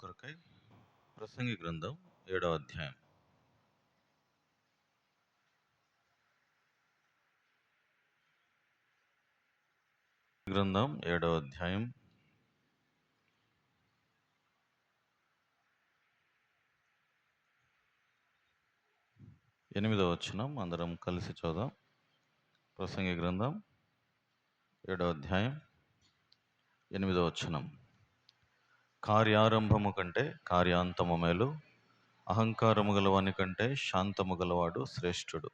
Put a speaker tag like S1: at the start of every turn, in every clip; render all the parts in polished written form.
S1: కొరకై ప్రసంగి గ్రంథం 7వ అధ్యాయం. గ్రంథం 7వ అధ్యాయం 8వ వచనం అందరం కలిసి చూద్దాం. ప్రసంగి గ్రంథం 7వ అధ్యాయం 8వ వచనం. కార్యారంభము కంటే కార్యాంతము మేలు, అహంకారము గలవాని కంటే శాంతము గలవాడు శ్రేష్ఠుడు.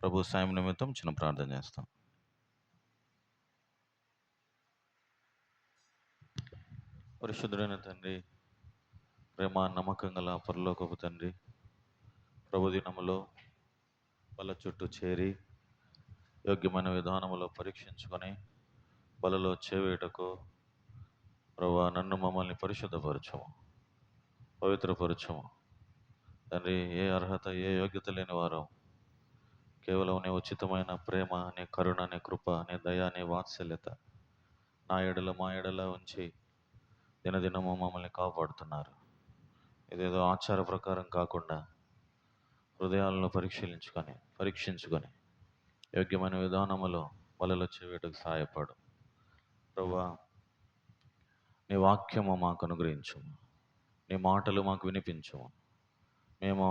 S1: ప్రభు సాయం నిమిత్తం చిన్న ప్రార్థన చేస్తాం. పరిశుద్ధుడైన తండ్రి, ప్రేమ నమ్మకం గల పరలోకపు తండ్రి, ప్రభు దినములో బల చుట్టూ చేరి యోగ్యమైన విధానములో పరీక్షించుకొని బలలో చేవేటకు ప్రభు నన్ను మమ్మల్ని పరిశుద్ధపరచము, పవిత్రపరచము తండ్రి. ఏ అర్హత ఏ యోగ్యత లేని వారం కేవలం నీ ఉచితమైన ప్రేమ, నీ కరుణ, నీ కృప, నీ దయ, నీ వాత్సల్యత నా ఎడల మా ఎడల ఉంచి దినదినము మమ్మల్ని కాపాడుతున్నారు. ఇదేదో ఆచార ప్రకారం కాకుండా హృదయాలను పరీక్షించుకొని యోగ్యమైన విధానములో వలలో చేవేటకు సహాయపడు ప్రభువా. నీ వాక్యము మాకు అనుగ్రహించుము, నీ మాటలు మాకు వినిపించుము. మేము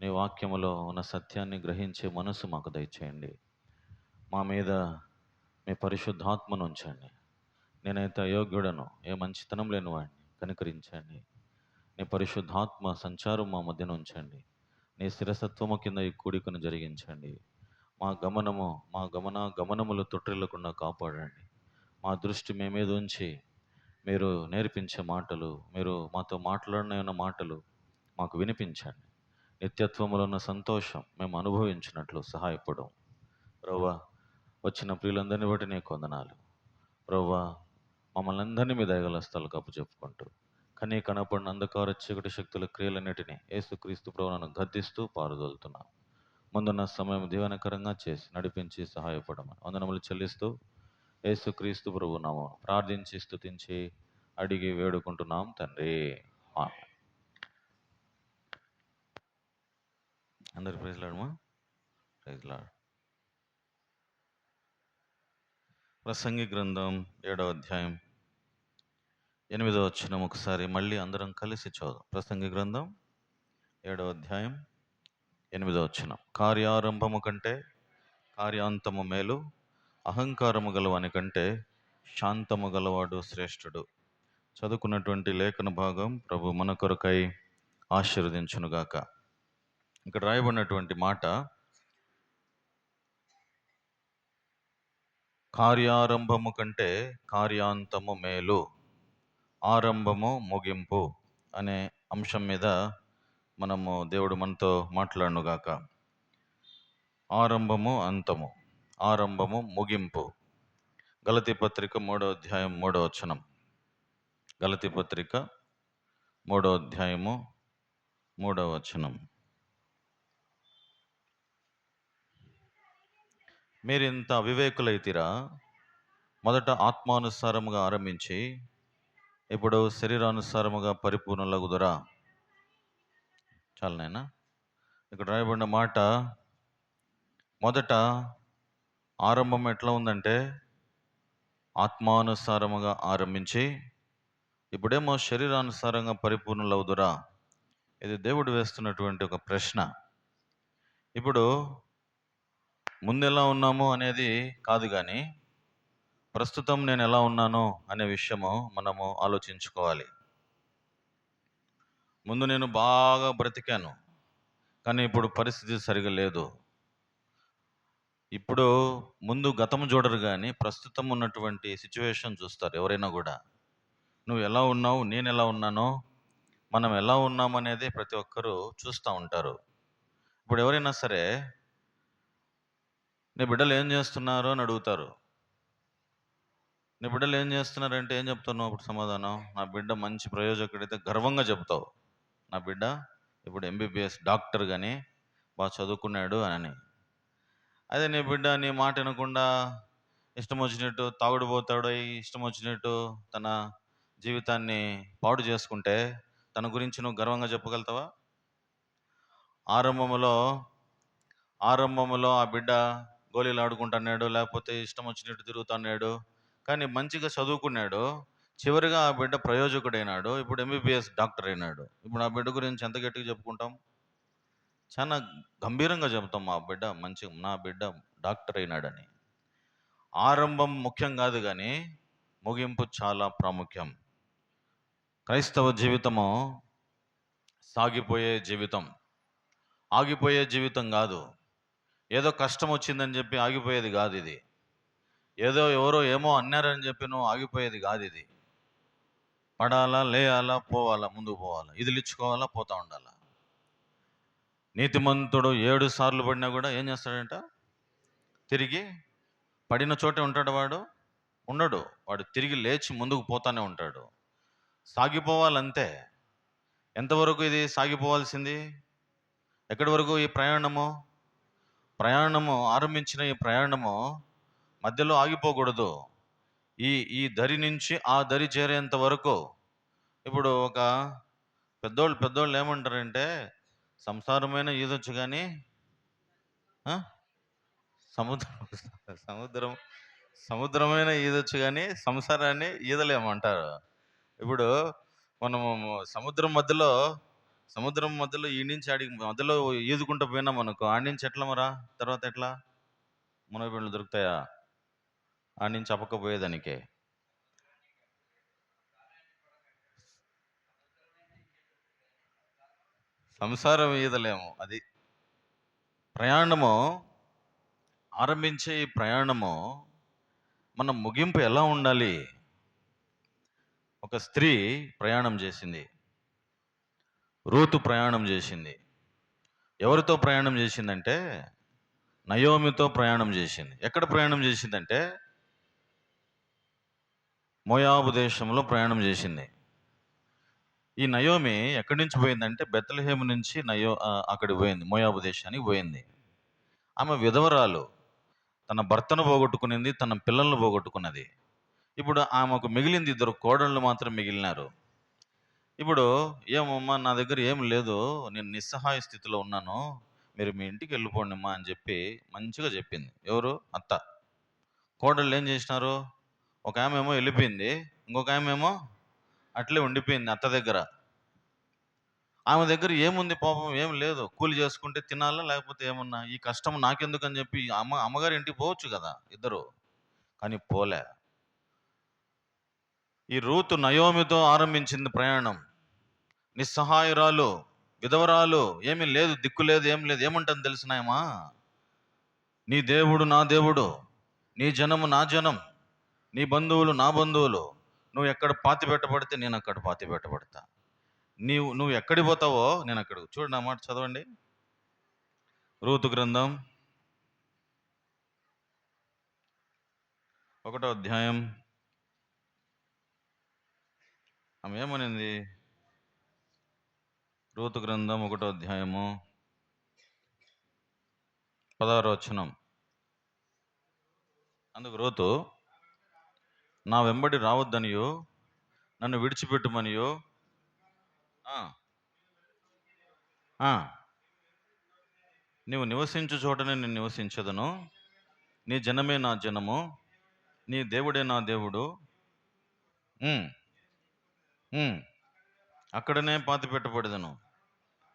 S1: నీ వాక్యములో ఉన్న సత్యాన్ని గ్రహించే మనసు మాకు దయచేయండి. మా మీద మీ పరిశుద్ధాత్మను ఉంచండి. నేనైతే అయోగ్యుడను, ఏ మంచితనం లేని వాడిని, కనికరించండి. నీ పరిశుద్ధాత్మ సంచారం మా మధ్యన ఉంచండి. నీ స్థిరసత్వము కింద ఈ కూడికను జరిగించండి. మా గమనములు తొట్టిల్లకుండా కాపాడండి. మా దృష్టి మీ మీద ఉంచి మీరు నేర్పించే మాటలు, మీరు మాతో మాట్లాడిన మాటలు మాకు వినిపించండి. నిత్యత్వములో ఉన్న సంతోషం మేము అనుభవించినట్లు సహాయపడం ప్రభువా. వచ్చిన ప్రియులందరినీ బట్టి నీకు వందనాలు ప్రభువా. మమ్మల్ని అందరినీ మీ దయగల స్థలకు అప్పచెప్పుకుంటూ కనపడిన అంధకార చీకటి శక్తుల క్రియలన్నిటినీ యేసుక్రీస్తు ప్రభువును గద్దిస్తూ పారుదోలుతున్నాం. ముందున్న సమయం దీవెనకరంగా చేసి నడిపించి సహాయపడమని వందనములు చెల్లిస్తూ యేసుక్రీస్తు ప్రభువు నామమున ప్రార్థించి స్తుతించి అడిగి వేడుకుంటున్నాం తండ్రి. అందరు ప్రైజ్ లాడమా. Praise lord. ప్రసంగి గ్రంథం 7వ అధ్యాయం 8వ వచనం ఒకసారి మళ్ళీ అందరం కలిసి చూద్దాం. ప్రసంగి గ్రంథం 7వ అధ్యాయం 8వ వచనం. కార్యారంభము కంటే కార్యాంతము మేలు, అహంకారము గలవాని కంటే శాంతము గలవాడు శ్రేష్ఠుడు. చదువుకున్నటువంటి లేఖన భాగం ప్రభు మన కొరకై ఆశీర్వదించునుగాక. ఇక్కడ రాయబడినటువంటి మాట, కార్యారంభము కంటే కార్యాంతము మేలు, ఆరంభము ముగింపు అనే అంశం మీద మనము దేవుడు మనతో మాట్లాడునుగాక. ఆరంభము అంతము, ఆరంభము ముగింపు. గలతీ పత్రిక 3వ అధ్యాయం 3వ వచనం. గలతీ పత్రిక 3వ అధ్యాయము 3వ వచనం. మీరింత అవివేకులైతిరా, మొదట ఆత్మానుసారముగా ఆరంభించి ఇప్పుడు శరీరానుసారముగా పరిపూర్ణులగుదురా. చాలనైనా ఇక్కడ రాయబడిన మాట, మొదట ఆరంభం ఎట్లా ఉందంటే ఆత్మానుసారముగా ఆరంభించి ఇప్పుడేమో శరీరానుసారంగా పరిపూర్ణులవుదురా. ఇది దేవుడు వేస్తున్నటువంటి ఒక ప్రశ్న. ఇప్పుడు ముందు ఎలా ఉన్నాము అనేది కాదు, కానీ ప్రస్తుతం నేను ఎలా ఉన్నాను అనే విషయము మనము ఆలోచించుకోవాలి. ముందు నేను బాగా బ్రతికాను, కానీ ఇప్పుడు పరిస్థితి సరిగా లేదు. ఇప్పుడు ముందు గతం చూడరు, కానీ ప్రస్తుతం ఉన్నటువంటి సిచ్యువేషన్ చూస్తారు ఎవరైనా కూడా. నువ్వు ఎలా ఉన్నావు, నేను ఎలా ఉన్నానో, మనం ఎలా ఉన్నామనేది ప్రతి ఒక్కరూ చూస్తూ ఉంటారు. ఇప్పుడు ఎవరైనా సరే నీ బిడ్డలు ఏం చేస్తున్నారు అని అడుగుతారు. నీ బిడ్డలు ఏం చేస్తున్నారంటే ఏం చెప్తావు? అప్పుడు సమాధానం, నా బిడ్డ మంచి ప్రయోజకుడైతే గర్వంగా చెప్తావు, నా బిడ్డ ఇప్పుడు MBBS డాక్టర్ కానీ బాగా చదువుకున్నాడు అని. అదే నీ బిడ్డ నీ మాట వినకుండా ఇష్టం వచ్చినట్టు తాగుడుపోతాడు, ఇష్టం వచ్చినట్టు తన జీవితాన్ని పాడు చేసుకుంటే తన గురించి నువ్వు గర్వంగా చెప్పగలుగుతావా? ఆరంభములో ఆరంభములో ఆ బిడ్డ గోళీలు ఆడుకుంటున్నాడు, లేకపోతే ఇష్టం వచ్చినట్టు తిరుగుతున్నాడు, కానీ మంచిగా చదువుకున్నాడు. చివరిగా ఆ బిడ్డ ప్రయోజకుడైనాడు. ఇప్పుడు ఎంబీబీఎస్ డాక్టర్ అయినాడు. ఇప్పుడు ఆ బిడ్డ గురించి ఎంత గట్టిగా చెప్పుకుంటాం? చాలా గంభీరంగా చెబుతాం, నా బిడ్డ డాక్టర్ అయినాడని. ఆరంభం ముఖ్యం కాదు, కానీ ముగింపు చాలా ప్రాముఖ్యం. క్రైస్తవ జీవితము సాగిపోయే జీవితం, ఆగిపోయే జీవితం కాదు. ఏదో కష్టం వచ్చిందని చెప్పి ఆగిపోయేది కాదు ఇది. ఏదో ఎవరో ఏమో అన్నారని చెప్పి నువ్వు ఆగిపోయేది కాదు ఇది. పడాలా, లేయాలా, పోవాలా, ముందుకు పోవాలా, ఇదిలిచ్చుకోవాలా, పోతా ఉండాలా. నీతిమంతుడు 7 సార్లు పడినా కూడా ఏం చేస్తాడంట? తిరిగి పడిన చోటే ఉంటాడు వాడు? ఉండడు. వాడు తిరిగి లేచి ముందుకు పోతానే ఉంటాడు. సాగిపోవాలంతే. ఎంతవరకు ఇది సాగిపోవాల్సింది? ఎక్కడి వరకు ఈ ప్రయాణము ఆరంభించిన ఈ ప్రయాణము మధ్యలో ఆగిపోకూడదు. ఈ ఈ దరి నుంచి ఆ దరి చేరేంత వరకు. ఇప్పుడు ఒక పెద్దోళ్ళు ఏమంటారంటే, సంసారమైన ఈదొచ్చు కానీ సముద్రం సముద్రమైన ఈదొచ్చు కానీ సంసారాన్ని ఈదలేమంటారు. ఇప్పుడు మనము సముద్రం మధ్యలో ఈ నుంచి ఆడికి మధ్యలో ఈదుకుంటూ పోయినాం అనుకో, ఆడి నుంచి ఎట్లా తర్వాత ఎట్లా మునగపిండ్లు దొరుకుతాయా? ఆడి నుంచి అపకపోయేదానికే. సంసారం ఈదలేము. అది ప్రయాణము. ఆరంభించే ఈ ప్రయాణము మన ముగింపు ఎలా ఉండాలి? ఒక స్త్రీ ప్రయాణం చేసింది, రూతు ప్రయాణం చేసింది. ఎవరితో ప్రయాణం చేసిందంటే నయోమితో ప్రయాణం చేసింది. ఎక్కడ ప్రయాణం చేసిందంటే మోయాబు దేశంలో ప్రయాణం చేసింది. ఈ నయోమి ఎక్కడి నుంచి పోయిందంటే బెత్లెహేము నుంచి అక్కడికి పోయింది, మోయాబు దేశానికి పోయింది. ఆమె విధవరాలు, తన భర్తను పోగొట్టుకునింది, తన పిల్లలను పోగొట్టుకున్నది. ఇప్పుడు ఆమెకు మిగిలింది 2 కోడళ్ళు మాత్రం మిగిలినారు. ఇప్పుడు ఏమమ్మా, నా దగ్గర ఏం లేదు, నేను నిస్సహాయ స్థితిలో ఉన్నాను, మీరు మీ ఇంటికి వెళ్ళిపోండి అమ్మా అని చెప్పి మంచిగా చెప్పింది. ఎవరు? అత్త. కోడళ్ళు ఏం చేసినారు? ఒక ఆమె ఏమో వెళ్ళిపోయింది, ఇంకొక ఆమె ఏమో అట్లే ఉండిపోయింది అత్త దగ్గర. ఆమె దగ్గర ఏముంది పాపం? ఏం లేదు, కూలి చేసుకుంటే తినాలా, లేకపోతే ఏమన్నా ఈ కష్టం నాకెందుకు అని చెప్పి అమ్మగారి ఇంటికి పోవచ్చు కదా ఇద్దరు, కానీ పోలే. ఈ రూతు నయోమితో ఆరంభించింది ప్రయాణం. నిస్సహాయురాలు, విధవరాలు, ఏమీ లేదు, దిక్కు లేదు, ఏం లేదు. ఏమంటుంది తెలిసినాయమా? నీ దేవుడు నా దేవుడు, నీ జనము నా జనం, నీ బంధువులు నా బంధువులు. నువ్వు ఎక్కడ పాతి పెట్టబడితే నేను అక్కడ పాతి పెట్టబడతా. నువ్వు ఎక్కడికి పోతావో నేను అక్కడ. చూడండి, నా మాట చదవండి. రూతు గ్రంథం 1వ అధ్యాయం. ఆమె ఏమనింది? రూతు గ్రంథం 1వ అధ్యాయము 16వ వచనం. అందుకు రూతు, నా వెంబడి రావద్దనియో, నన్ను విడిచిపెట్టుమనియో, నీవు నివసించు చోటనే నేను నివసించదను, నీ జనమే నా జనము, నీ దేవుడే నా దేవుడు, అక్కడనే పాతి పెట్టబడదను,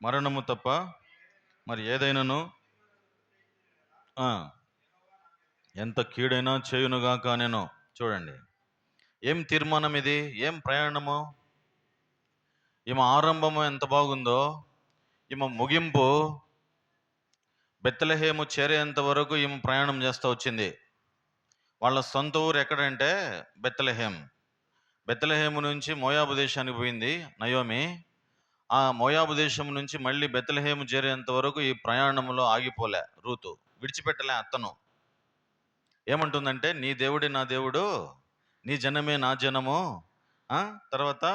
S1: మరణము తప్ప మరి ఏదైనాను ఎంత కీడైనా చేయునుగాక నేను. చూడండి, ఏం తీర్మానం ఇది, ఏం ప్రయాణము! ఈమె ఆరంభము ఎంత బాగుందో, ఈమె ముగింపు బెత్లెహేము చేరేంత వరకు ఈమె ప్రయాణం చేస్తూ వచ్చింది. వాళ్ళ సొంత ఊరు ఎక్కడంటే బెత్లెహేం. బెత్లెహేము నుంచి మోయాబు దేశానికి పోయింది నయోమి. ఆ మోయాబు దేశం నుంచి మళ్ళీ బెత్లెహేము చేరేంత వరకు ఈ ప్రయాణంలో ఆగిపోలే రూతు, విడిచిపెట్టలే అత్తను. ఏమంటుందంటే, నీ దేవుడే నా దేవుడు, నీ జనమే నా జనము, తర్వాత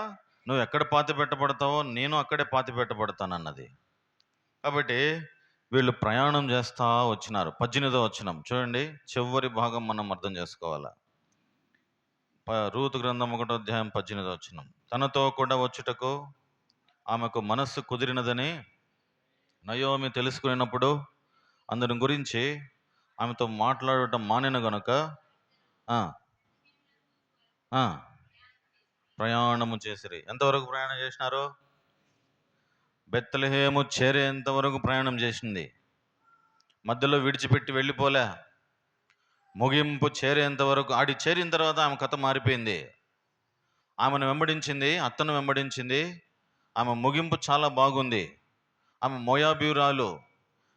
S1: నువ్వు ఎక్కడ పాతి పెట్టబడతావో నేను అక్కడే పాతి పెట్టబడతానన్నది. కాబట్టి వీళ్ళు ప్రయాణం చేస్తూ వచ్చినారు. 18వ వచనం చూడండి, చివరి భాగం మనం అర్థం చేసుకోవాలా. రూతు గ్రంథం 1వ అధ్యాయం 18వ వచనం. తనతో కూడా వచ్చుటకు ఆమెకు మనస్సు కుదిరినదని నయోమి తెలుసుకున్నప్పుడు అందరి గురించి ఆమెతో మాట్లాడటం మానిన గనుక ఆ, ఆ, ప్రయాణము చేసిరి. ఎంతవరకు ప్రయాణం చేసినారు? బెత్లెహేము చేరేంత వరకు ప్రయాణం చేసింది. మధ్యలో విడిచిపెట్టి వెళ్ళిపోలే. ముగింపు చేరేంత వరకు. ఆడి చేరిన తర్వాత ఆమె కథ మారిపోయింది. ఆమెను వెంబడించింది, అత్తను వెంబడించింది. ఆమె ముగింపు చాలా బాగుంది. ఆమె మోయాబీయురాలు,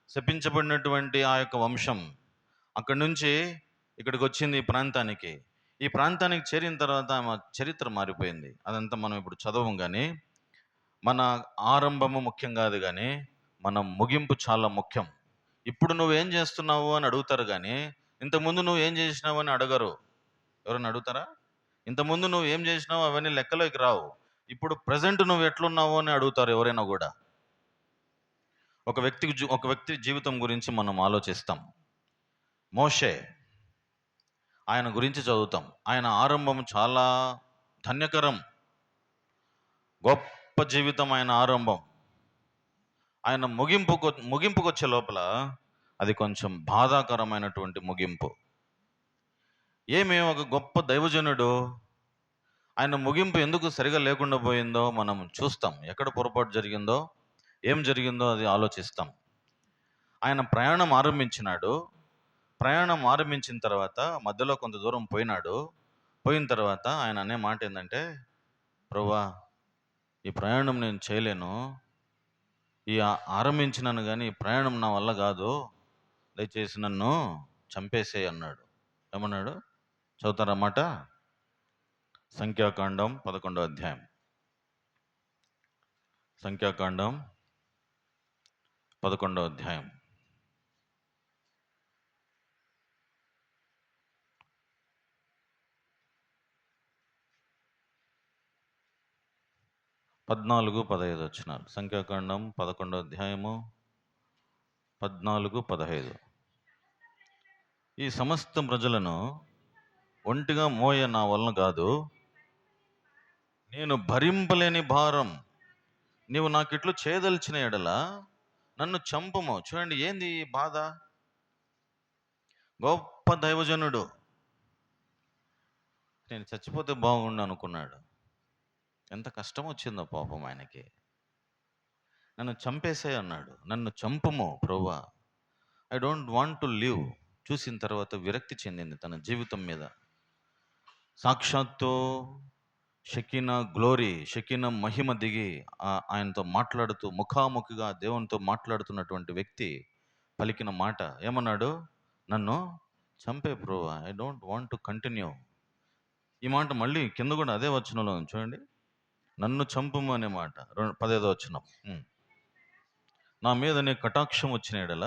S1: శపించబడినటువంటి ఆ యొక్క వంశం. అక్కడి నుంచి ఇక్కడికి వచ్చింది ఈ ప్రాంతానికి. ఈ ప్రాంతానికి చేరిన తర్వాత ఆమె చరిత్ర మారిపోయింది. అదంతా మనం ఇప్పుడు చదవం, కానీ మన ఆరంభము ముఖ్యం కాదు, కానీ మన ముగింపు చాలా ముఖ్యం. ఇప్పుడు నువ్వేం చేస్తున్నావు అని అడుగుతారు, కానీ ఇంతకుముందు నువ్వు ఏం చేసినావు అని అడగరు. ఎవరైనా అడుగుతారా? ఇంతకుముందు నువ్వు ఏం చేసినావు అవన్నీ లెక్కలోకి రావు. ఇప్పుడు ప్రజెంట్ నువ్వు ఎట్లున్నావు అని అడుగుతారు ఎవరైనా కూడా. ఒక వ్యక్తి జీవితం గురించి మనం ఆలోచిస్తాం. మోషే, ఆయన గురించి చదువుతాం. ఆయన ఆరంభం చాలా ధన్యకరం, గొప్ప జీవితం ఆయన ఆరంభం. ఆయన ముగింపుకు వచ్చే లోపల అది కొంచెం బాధాకరమైనటువంటి ముగింపు. ఏమి ఒక గొప్ప దైవజనుడు, ఆయన ముగింపు ఎందుకు సరిగా లేకుండా పోయిందో మనం చూస్తాం. ఎక్కడ పొరపాటు జరిగిందో, ఏం జరిగిందో అది ఆలోచిస్తాం. ఆయన ప్రయాణం ఆరంభించినాడు. ప్రయాణం ఆరంభించిన తర్వాత మధ్యలో కొంత దూరం పోయినాడు. పోయిన తర్వాత ఆయన అనే మాట ఏంటంటే, ప్రభువా, ఈ ప్రయాణం నేను చేయలేను, ఆరంభించినాను కానీ ఈ ప్రయాణం నా వల్ల కాదు, దయచేసి నన్ను చంపేసే అన్నాడు. ఏమన్నాడు చదువుతారన్నమాట. సంఖ్యాకాండం 11వ అధ్యాయం. సంఖ్యాకాండం 11వ అధ్యాయం. పద్నాలుగు 15 వచ్చినారు. సంఖ్యాకాండం 11వ అధ్యాయము 14, 15. ఈ సమస్త ప్రజలను ఒంటిగా మోయ నా వలన కాదు, నేను భరింపలేని భారం నీవు నాకిట్లు చేయదలిచిన ఎడల నన్ను చంపుము. చూడండి, ఏంది ఈ బాధ? గొప్ప దైవజనుడు, నేను చచ్చిపోతే బాగుండు అనుకున్నాడు. ఎంత కష్టం వచ్చిందో పాపం ఆయనకి. నన్ను చంపేసే అన్నాడు. నన్ను చంపుము ప్రభువా, I don't want to live. చూసిన తర్వాత విరక్తి చెందింది తన జీవితం మీద. సాక్షాత్తు షకీనా గ్లోరీ, షకీనా మహిమ దిగి ఆయనతో మాట్లాడుతూ, ముఖాముఖిగా దేవునితో మాట్లాడుతున్నటువంటి వ్యక్తి పలికిన మాట ఏమన్నాడు? నన్ను చంపే ప్రభువా, I don't want to continue. ఈ మాట మళ్ళీ కింద కూడా అదే వచనంలో చూడండి, నన్ను చంపుము అనే మాట. 15వ వచనం. నా మీద నీ కటాక్షం వచ్చిన ఎడల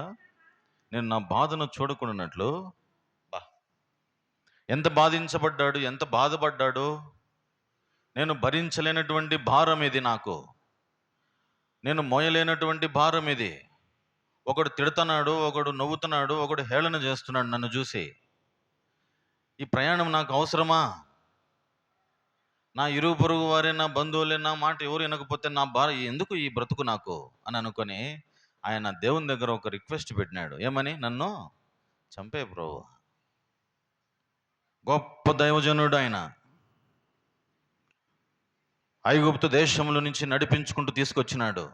S1: నేను నా బాధను చూడకుండానట్లు. ఎంత బాధించబడ్డాడు, ఎంత బాధపడ్డాడు. నేను భరించలేనటువంటి భారం ఇది, నాకు నేను మోయలేనటువంటి భారం ఇది. ఒకడు తిడుతున్నాడు, ఒకడు నవ్వుతున్నాడు, ఒకడు హేళన చేస్తున్నాడు నన్ను చూసి. ఈ ప్రయాణం నాకు అవసరమా? నా ఇరుగు పొరుగు వారే, నా బంధువులే నా మాట ఎవరు వినకపోతే నా భార్య ఎందుకు ఈ బ్రతుకు నాకు అని అనుకొని ఆయన దేవుని దగ్గర ఒక రిక్వెస్ట్ పెట్టినాడు. ఏమని? నన్ను చంపే ప్రభు. గొప్ప దైవజనుడు ఆయన. ఐగుప్తు దేశంలో నుంచి నడిపించుకుంటూ తీసుకొచ్చినాడు.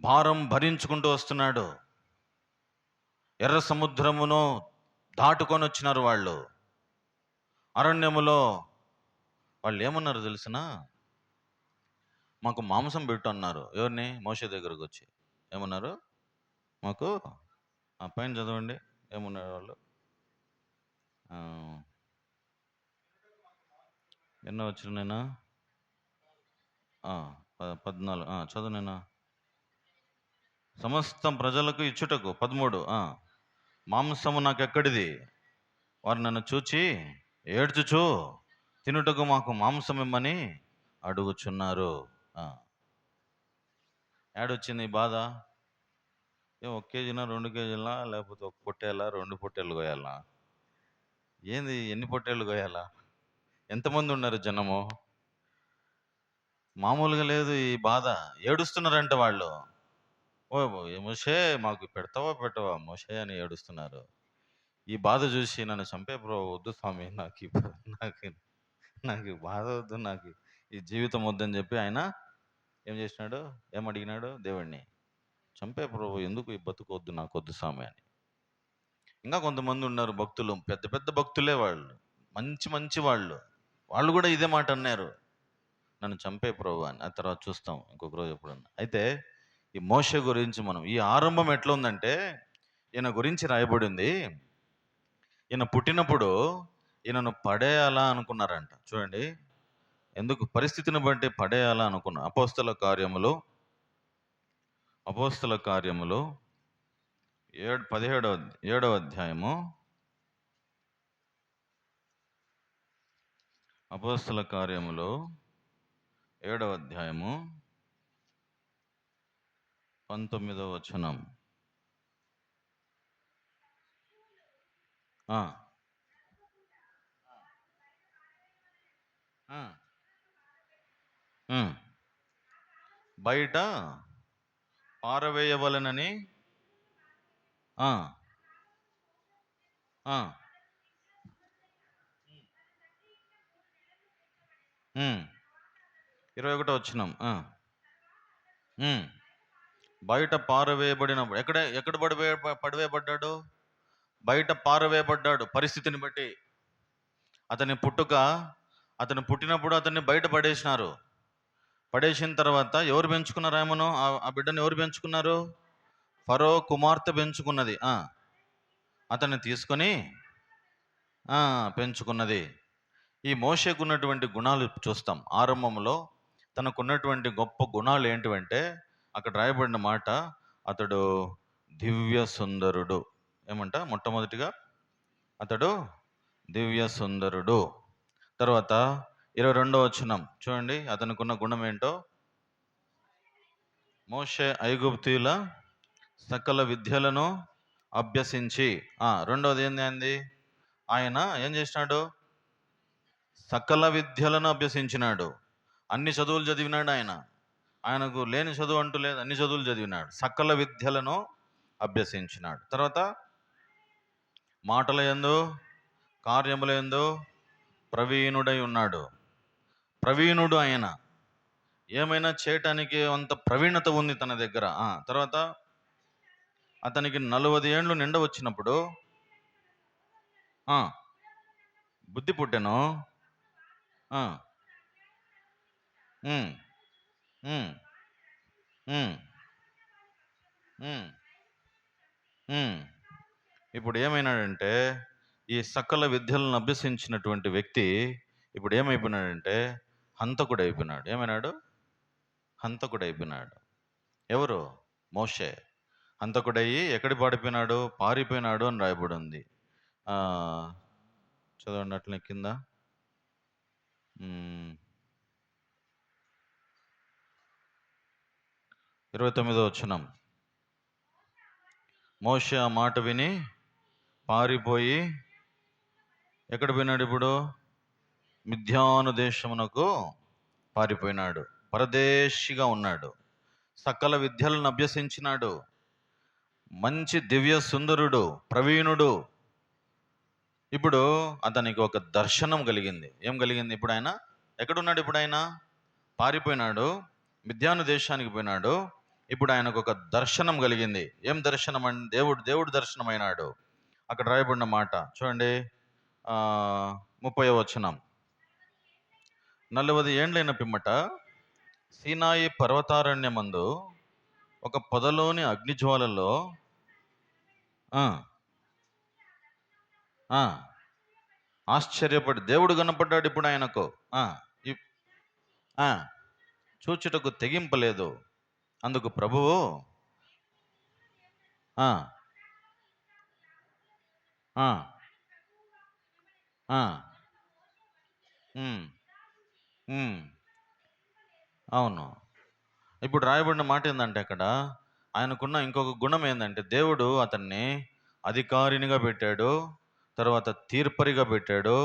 S1: భారం భరించుకుంటూ వస్తున్నాడు. ఎర్ర సముద్రమును దాటుకొని వచ్చినారు వాళ్ళు. అరణ్యములో వాళ్ళు ఏమన్నారు తెలిసిన? మాకు మాంసం పెట్టు అన్నారు. ఎవరిని? మోషే దగ్గరకు వచ్చి ఏమన్నారు? మాకు ఆ పైన చదవండి, ఏమన్నారు వాళ్ళు? ఎన్నో వచ్చిన నేను 14 చదువు నేను. సమస్త ప్రజలకు ఇచ్చుటకు 13. మాంసము నాకెక్కడిది? వారు నన్ను చూచి ఏడ్చుచు తినుటకు మాకు మాంసం ఇమ్మని అడుగుచున్నారు. ఏడొచ్చింది బాధ? 1 కేజీనా 2 కేజీలా, లేకపోతే 1 పొట్టేలా 2 పొట్టేళ్ళు కోయాలా? ఏంది, ఎన్ని పొట్టేళ్ళు కోయాలా? ఎంతమంది ఉన్నారు జనము? మామూలుగా లేదు ఈ బాధ. ఏడుస్తున్నారంట వాళ్ళు. ఓ మోషే మాకు పెడతావా పెట్టవా మోషే అని ఏడుస్తున్నారు. ఈ బాధ చూసి నన్ను చంపే బ్రో, వద్దు స్వామి, నాకు నాకు ఈ బాధ వద్దు, నాకు ఈ జీవితం వద్దని చెప్పి ఆయన ఏం చేసినాడు, ఏమడిగినాడు దేవుడిని, చంపే ప్రభు, ఎందుకు ఈ బతుకొద్దు, నాకు వద్దు స్వామి అని. ఇంకా కొంతమంది ఉన్నారు భక్తులు, పెద్ద పెద్ద భక్తులే వాళ్ళు, మంచి మంచి వాళ్ళు, వాళ్ళు కూడా ఇదే మాట అన్నారు, నన్ను చంపే ప్రభు అని. ఆ తర్వాత చూస్తాం ఇంకొక రోజు ఎప్పుడన్నా. అయితే ఈ మోషే గురించి మనం, ఈ ఆరంభం ఎట్లా ఉందంటే, ఈయన గురించి రాయబడింది, ఈయన పుట్టినప్పుడు ఈయనను పడేయాలా అనుకున్నారంట. చూడండి, ఎందుకు పరిస్థితిని బట్టి పడేయాలా అనుకున్నా. అపోస్తల కార్యములు 7వ అధ్యాయము. అపోస్తల కార్యములు 7వ అధ్యాయము 19వ వచనం. బయట పారవేయవలనని 21వ వచనం. బయట పారవేయబడినప్పుడు ఎక్కడ పడవేయబడ్డాడు? బయట పారవేయబడ్డాడు. పరిస్థితిని బట్టి అతని పుట్టినప్పుడు అతన్ని బయట పడేసినారు. పడేసిన తర్వాత ఎవరు పెంచుకున్నారు ఆయమను? ఆ బిడ్డను ఎవరు పెంచుకున్నారు? ఫరో కుమార్తె పెంచుకున్నది. అతన్ని తీసుకొని పెంచుకున్నది. ఈ మోషేకున్నటువంటి గుణాలు చూస్తాం. ఆరంభంలో తనకున్నటువంటి గొప్ప గుణాలు ఏంటివంటే, అక్కడ రాయబడిన మాట, అతడు దివ్య సుందరుడు. ఏమంట? మొట్టమొదటిగా అతడు దివ్య సుందరుడు. తర్వాత 22వ వచనం చూడండి, అతనికున్న గుణం ఏంటో. మోషే ఐగుప్తీయుల సకల విద్యలను అభ్యసించి, రెండవది ఏంది, ఆయన ఏం చేసినాడు? సకల విద్యలను అభ్యసించినాడు. అన్ని చదువులు చదివినాడు. ఆయనకు లేని చదువు అంటూ లేదు, అన్ని చదువులు చదివినాడు. సకల విద్యలను అభ్యసించినాడు. తర్వాత మాటల యందు కార్యముల యందు ప్రవీణుడై ఉన్నాడు. ప్రవీణుడు ఆయన, ఏమైనా చేయటానికి అంత ప్రవీణత ఉంది తన దగ్గర. తర్వాత అతనికి 40 ఏండ్లు నిండ వచ్చినప్పుడు బుద్ధి పుట్టెను. ఇప్పుడు ఏమైనాడంటే, ఈ సకల విద్యలను అభ్యసించినటువంటి వ్యక్తి ఇప్పుడు ఏమైపోయినాడంటే హంతకుడు అయిపోయినాడు. ఏమైనాడు? హంతకుడు అయిపోయినాడు. ఎవరు? మోషే. హంతకుడయ్యి ఎక్కడి పారిపోయినాడు? పారిపోయినాడు అని రాయబడి ఉంది. చదవండి అట్లనే కింద. 29వ వచనం. మోషే ఆ మాట విని పారిపోయి ఎక్కడ పోయినాడు? ఇప్పుడు మిద్యాను దేశమునకు పారిపోయినాడు. పరదేశిగా ఉన్నాడు. సకల విద్యలను అభ్యసించినాడు. మంచి దివ్య సుందరుడు, ప్రవీణుడు. ఇప్పుడు అతనికి ఒక దర్శనం కలిగింది. ఏం కలిగింది? ఇప్పుడు ఆయన ఎక్కడున్నాడు? ఇప్పుడు ఆయన పారిపోయినాడు, మిద్యాను దేశానికి పోయినాడు. ఇప్పుడు ఆయనకు ఒక దర్శనం కలిగింది. ఏం దర్శనం అంటే, దేవుడు దర్శనం అయినాడు. అక్కడ రాయబడిన మాట చూడండి, 30వ వచనం. 40 ఏండ్లైన పిమ్మట సీనాయి పర్వతారణ్యమందు ఒక పొదలోని అగ్నిజ్వాలలో ఆశ్చర్యపడి దేవుడు కనపడ్డాడు. ఇప్పుడు ఆయనకు చూచుటకు తెగింపలేదు. అందుకు ప్రభువు అవును. ఇప్పుడు రాయబడిన మాట ఏంటంటే, అక్కడ ఆయనకున్న ఇంకొక గుణం ఏంటంటే, దేవుడు అతన్ని అధికారినిగా పెట్టాడు, తర్వాత తీర్పరిగా పెట్టాడు,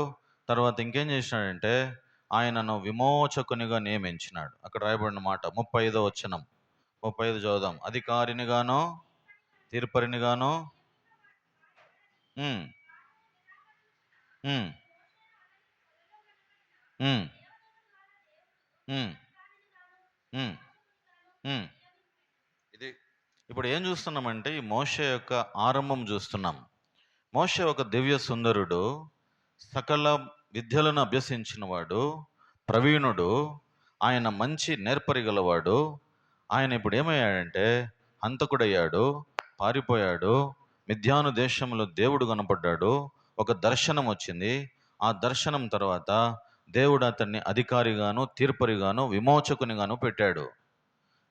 S1: తర్వాత ఇంకేం చేసినాడంటే ఆయనను విమోచకునిగా నియమించినాడు. అక్కడ రాయబడిన మాట 35వ వచనం. 35 చదువుదాం. అధికారినిగానో తీర్పరినిగానో ఉమ్, ఉమ్, ఉమ్, ఉమ్, ఉమ్, ఉమ్. ఇది ఇప్పుడు ఏం చూస్తున్నామంటే ఈ మోషే యొక్క ఆరంభం చూస్తున్నాం. మోషే ఒక దివ్య సుందరుడు, సకల విద్యలను అభ్యసించిన వాడు, ప్రవీణుడు, ఆయన మంచి నేర్పరిగలవాడు. ఆయన ఇప్పుడు ఏమయ్యాడంటే హంతకుడయ్యాడు, పారిపోయాడు. మిద్యాను దేశంలో దేవుడు కనపడ్డాడు. ఒక దర్శనం వచ్చింది. ఆ దర్శనం తర్వాత దేవుడు అతన్ని అధికారిగాను, తీర్పరిగాను, విమోచకునిగాను పెట్టాడు.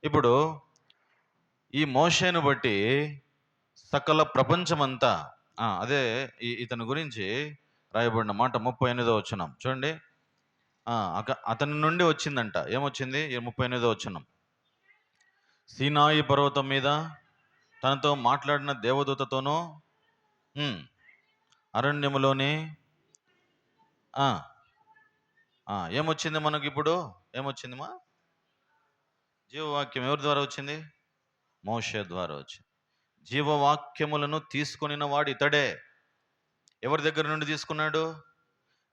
S1: ఇప్పుడు ఈ మోషేను బట్టి సకల ప్రపంచమంతా అదే ఇతని గురించి రాయబడిన మాట 38వ వచనం చూడండి. అతని నుండి వచ్చిందంట. ఏమొచ్చింది? 38వ వచనం. సీనాయి పర్వతం మీద తనతో మాట్లాడిన దేవదూతతోనూ అరణ్యములోని ఏమొచ్చింది మనకి ఇప్పుడు? ఏమొచ్చింది మా జీవవాక్యం ఎవరి ద్వారా వచ్చింది? మోషే ద్వారా వచ్చింది. జీవవాక్యములను తీసుకొనిన వాడు ఇతడే. ఎవరి దగ్గర నుండి తీసుకున్నాడు?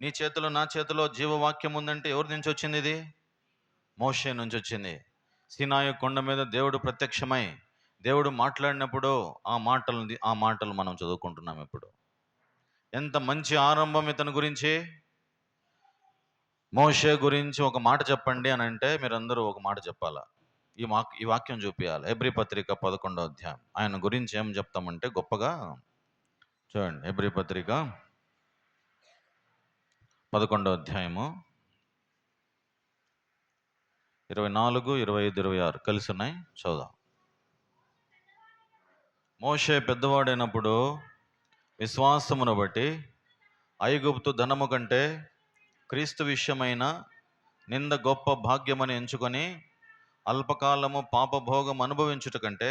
S1: నీ చేతిలో నా చేతిలో జీవవాక్యం ఉందంటే ఎవరి నుంచి వచ్చింది? ఇది మోషే నుంచి వచ్చింది. సీనాయి కొండ మీద దేవుడు ప్రత్యక్షమై దేవుడు మాట్లాడినప్పుడు ఆ మాటలు మనం చదువుకుంటున్నాం. ఇప్పుడు ఎంత మంచి ఆరంభం ఇతని గురించి. మోషే గురించి ఒక మాట చెప్పండి అని అంటే మీరందరూ ఒక మాట చెప్పాలా? ఈ వాక్యం చూపించాలి. హెబ్రీ పత్రిక 11వ అధ్యాయం. ఆయన గురించి ఏం చెప్తామంటే గొప్పగా చూడండి. హెబ్రీ పత్రిక 11వ అధ్యాయము 24, 25, 26 కలిసి ఉన్నాయి. చదువుదాం. మోషే పెద్దవాడైనప్పుడు విశ్వాసమును బట్టి ఐగుప్తు ధనము కంటే క్రీస్తు విషయమైన నింద గొప్ప భాగ్యమని ఎంచుకొని అల్పకాలము పాపభోగం అనుభవించుట కంటే